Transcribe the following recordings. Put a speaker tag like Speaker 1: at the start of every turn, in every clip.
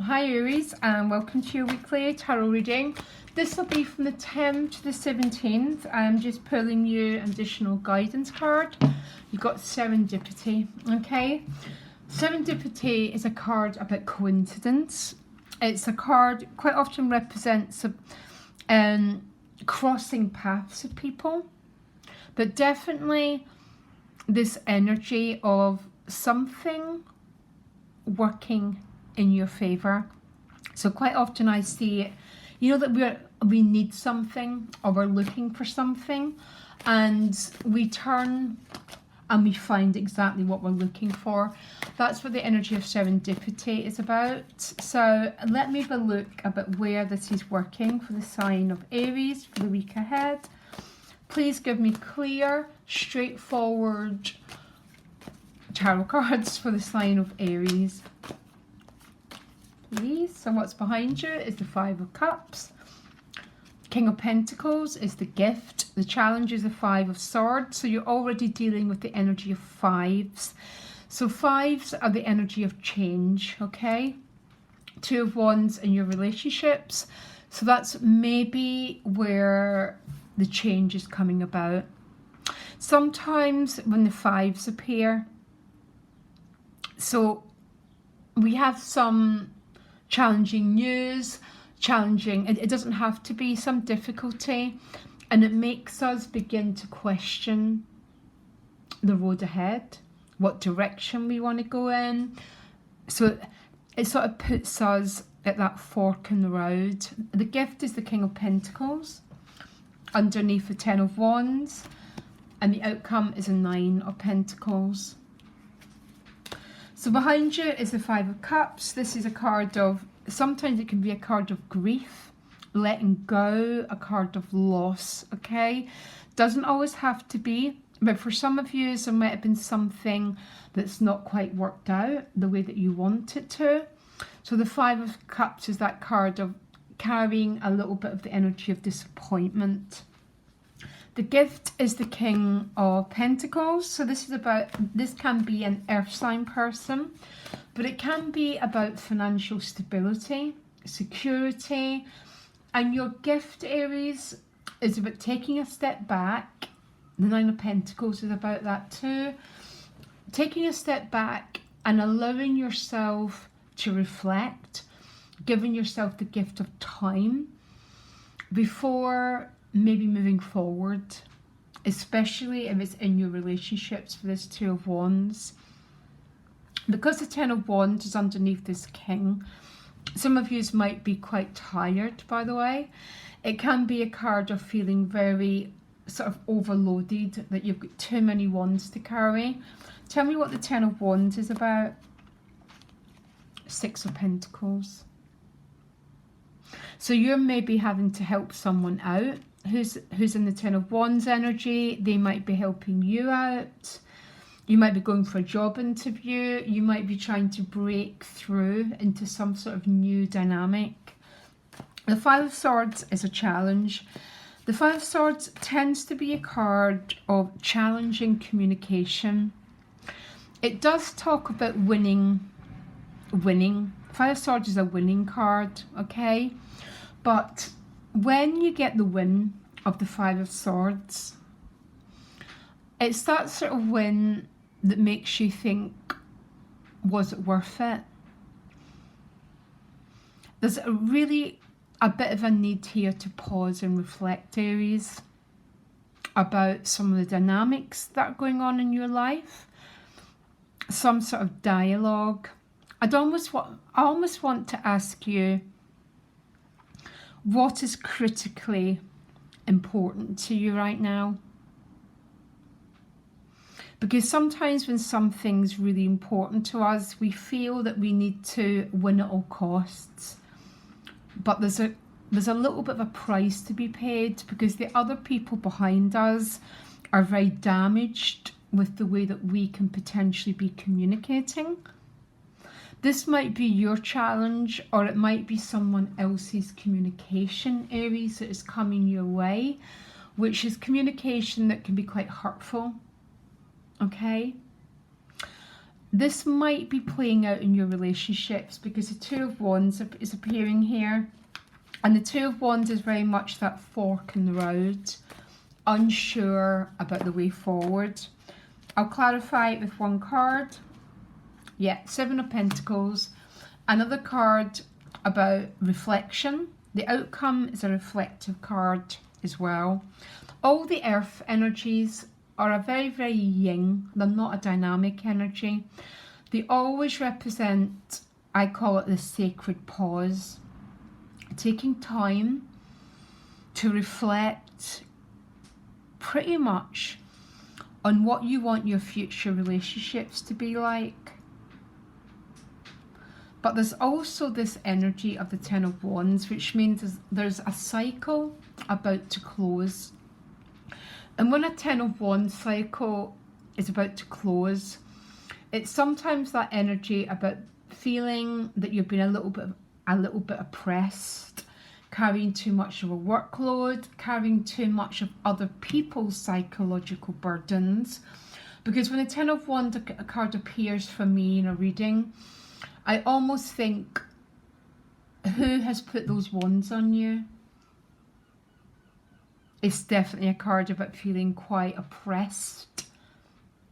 Speaker 1: Hi Aries, and welcome to your weekly tarot reading. This will be from the 10th to the 17th. I'm just pulling you an additional guidance card. You've got Serendipity, okay? Serendipity is a card about coincidence. It's a card quite often represents crossing paths of people, but definitely this energy of something working in your favor. So quite often I see it, you know, that we need something or we're looking for something, and we turn and we find exactly what we're looking for. That's what the energy of serendipity is about. So let me have a look about where this is working for the sign of Aries for the week ahead. Please give me clear, straightforward tarot cards for the sign of Aries, please. So what's behind you is the Five of Cups. King of Pentacles is the gift. The challenge is the Five of Swords. So you're already dealing with the energy of fives. So fives are the energy of change, okay? Two of Wands in your relationships. So that's maybe where the change is coming about. Sometimes when the fives appear, so we have some challenging news, it doesn't have to be some difficulty, and it makes us begin to question the road ahead, what direction we want to go in. So it sort of puts us at that fork in the road. The gift is the King of Pentacles, underneath the Ten of Wands, and the outcome is a Nine of Pentacles. So behind you is the Five of Cups. This is a card of, sometimes it can be a card of grief, letting go, a card of loss, okay? Doesn't always have to be, but for some of you, there might have been something that's not quite worked out the way that you want it to. So the Five of Cups is that card of carrying a little bit of the energy of disappointment. The gift is the King of Pentacles. So this is about, this can be an earth sign person, but it can be about financial stability, security. And your gift, Aries, is about taking a step back. The Nine of Pentacles is about that too. Taking a step back and allowing yourself to reflect, giving yourself the gift of time before maybe moving forward, especially if it's in your relationships for this Two of Wands. Because the Ten of Wands is underneath this King, some of you might be quite tired, by the way. It can be a card of feeling very sort of overloaded, that you've got too many wands to carry. Tell me what the Ten of Wands is about. Six of Pentacles. So you're maybe having to help someone out who's in the Ten of Wands energy. They might be helping you out. You might be going for a job interview. You might be trying to break through into some sort of new dynamic. The Five of Swords is a challenge. The Five of Swords tends to be a card of challenging communication. It does talk about winning. Five of Swords is a winning card, okay? But when you get the win of the Five of Swords, it's that sort of win that makes you think, was it worth it? There's really a bit of a need here to pause and reflect, Aries, about some of the dynamics that are going on in your life. Some sort of dialogue. I almost want to ask you, what is critically important to you right now? Because sometimes when something's really important to us, we feel that we need to win at all costs. But there's a little bit of a price to be paid, because the other people behind us are very damaged with the way that we can potentially be communicating. This might be your challenge, or it might be someone else's communication, Aries, that is coming your way, which is communication that can be quite hurtful, okay? this might be playing out in your relationships, because the Two of Wands is appearing here. And the Two of Wands is very much that fork in the road, unsure about the way forward. I'll clarify it with one card. Yeah, Seven of Pentacles. Another card about reflection. The outcome is a reflective card as well. All the earth energies are a very, very yin. They're not a dynamic energy. They always represent, I call it the sacred pause. Taking time to reflect pretty much on what you want your future relationships to be like. But there's also this energy of the Ten of Wands, which means there's a cycle about to close. And when a Ten of Wands cycle is about to close, it's sometimes that energy about feeling that you've been a little bit oppressed, carrying too much of a workload, carrying too much of other people's psychological burdens. Because when a Ten of Wands a card appears for me in a reading, I almost think, who has put those wands on you? It's definitely a card about feeling quite oppressed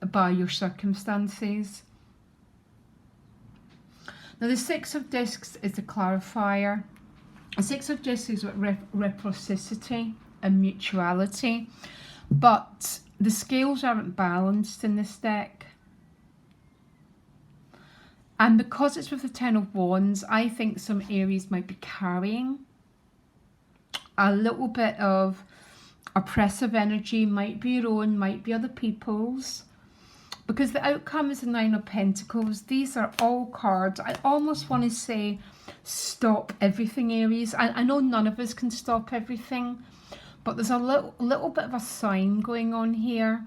Speaker 1: by your circumstances. Now the Six of Discs is the clarifier. The Six of Discs is about reciprocity and mutuality, but the scales aren't balanced in this deck. And because it's with the Ten of Wands, I think some Aries might be carrying a little bit of oppressive energy, might be your own, might be other people's. Because the outcome is the Nine of Pentacles. These are all cards. I almost want to say, stop everything, Aries. I know none of us can stop everything, but there's a little bit of a sign going on here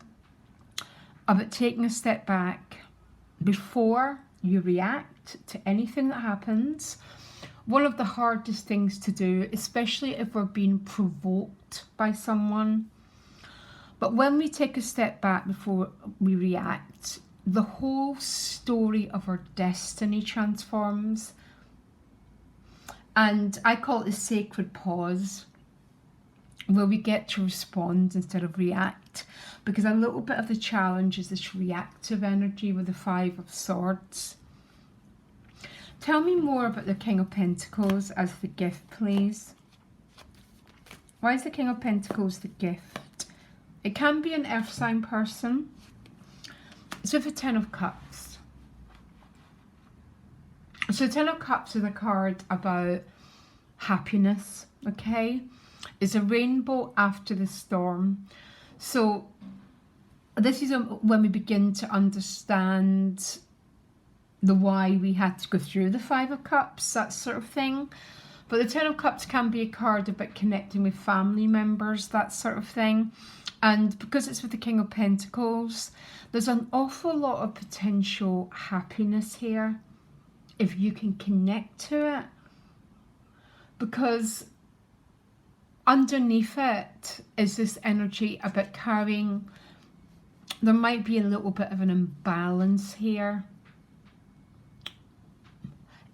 Speaker 1: about taking a step back before you react to anything that happens. One of the hardest things to do, especially if we're being provoked by someone. But when we take a step back before we react, the whole story of our destiny transforms. And I call it the sacred pause, where we get to respond instead of react. Because a little bit of the challenge is this reactive energy with the Five of Swords. Tell me more about the King of Pentacles as the gift, please. Why is the King of Pentacles the gift? It can be an earth sign person. It's with the Ten of Cups. So Ten of Cups is a card about happiness, okay? It's a rainbow after the storm. So this is when we begin to understand the why we had to go through the Five of Cups, that sort of thing. But the Ten of Cups can be a card about connecting with family members, that sort of thing. And because it's with the King of Pentacles, there's an awful lot of potential happiness here if you can connect to it. Because underneath it is this energy about carrying, there might be a little bit of an imbalance here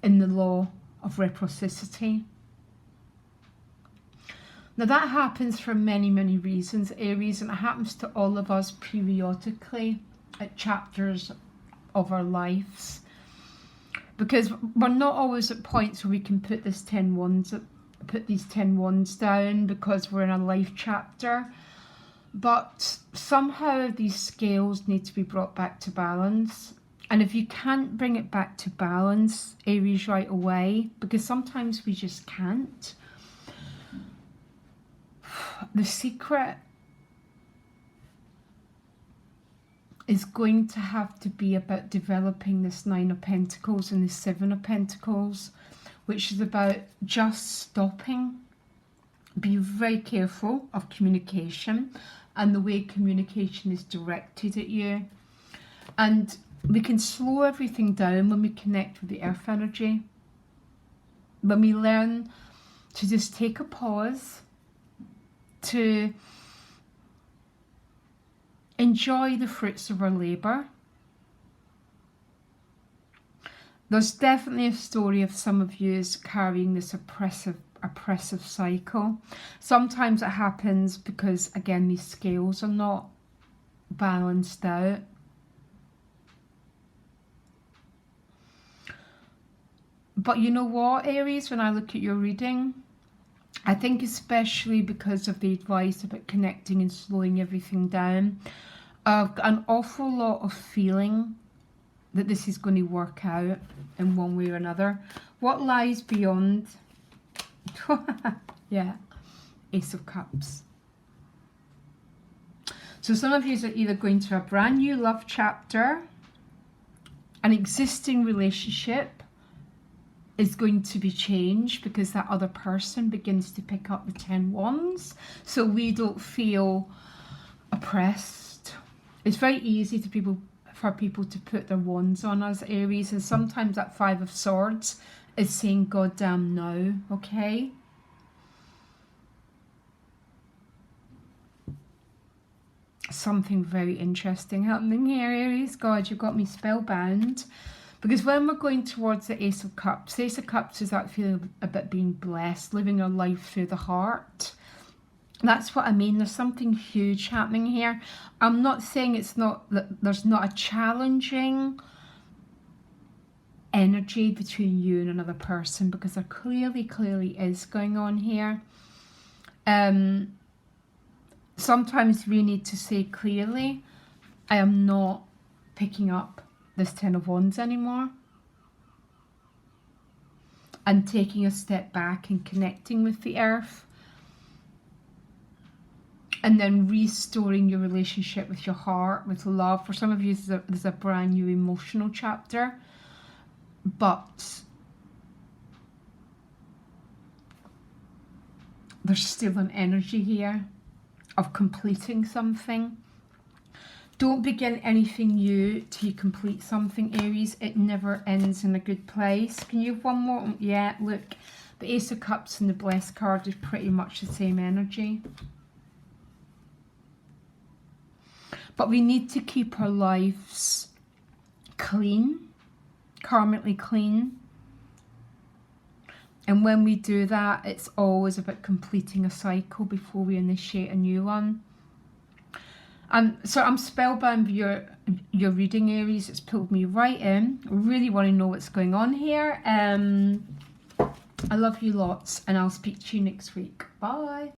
Speaker 1: in the law of reciprocity. Now that happens for many, many reasons, Aries, and it happens to all of us periodically at chapters of our lives. Because we're not always at points where we can put these 10 wands down because we're in a life chapter. But somehow these scales need to be brought back to balance. And if you can't bring it back to balance, Aries, right away, because sometimes we just can't, the secret is going to have to be about developing this Nine of Pentacles and the Seven of Pentacles, which is about just stopping. Be very careful of communication and the way communication is directed at you. And we can slow everything down when we connect with the earth energy. When we learn to just take a pause, to enjoy the fruits of our labour, There's definitely a story of some of you carrying this oppressive cycle. Sometimes it happens because, again, these scales are not balanced out. But you know what, Aries, when I look at your reading, I think especially because of the advice about connecting and slowing everything down, I've got an awful lot of feeling that this is going to work out in one way or another. What lies beyond? Yeah, Ace of Cups. So some of you are either going to a brand new love chapter, an existing relationship is going to be changed because that other person begins to pick up the 10 wands, so we don't feel oppressed. It's very easy for people to put their wands on us, Aries, and sometimes that 5 of Swords is saying goddamn no, okay? Something very interesting happening here, Aries. God, you've got me spellbound. Because when we're going towards the Ace of Cups is that feeling about being blessed, living our life through the heart. That's what I mean. There's something huge happening here. I'm not saying there's not a challenging energy between you and another person, because there clearly is going on here. Sometimes we need to say clearly, I am not picking up this 10 of Wands anymore, and taking a step back and connecting with the earth, and then restoring your relationship with your heart, with love. For some of you, there's a brand new emotional chapter, but there's still an energy here of completing something. Don't begin anything new till you complete something, Aries. It never ends in a good place. Can you have one more? Yeah, look. The Ace of Cups and the Blessed card is pretty much the same energy. But we need to keep our lives clean, karmically clean. And when we do that, it's always about completing a cycle before we initiate a new one. So I'm spellbound with your reading, Aries. It's pulled me right in. I really want to know what's going on here. I love you lots, and I'll speak to you next week. Bye.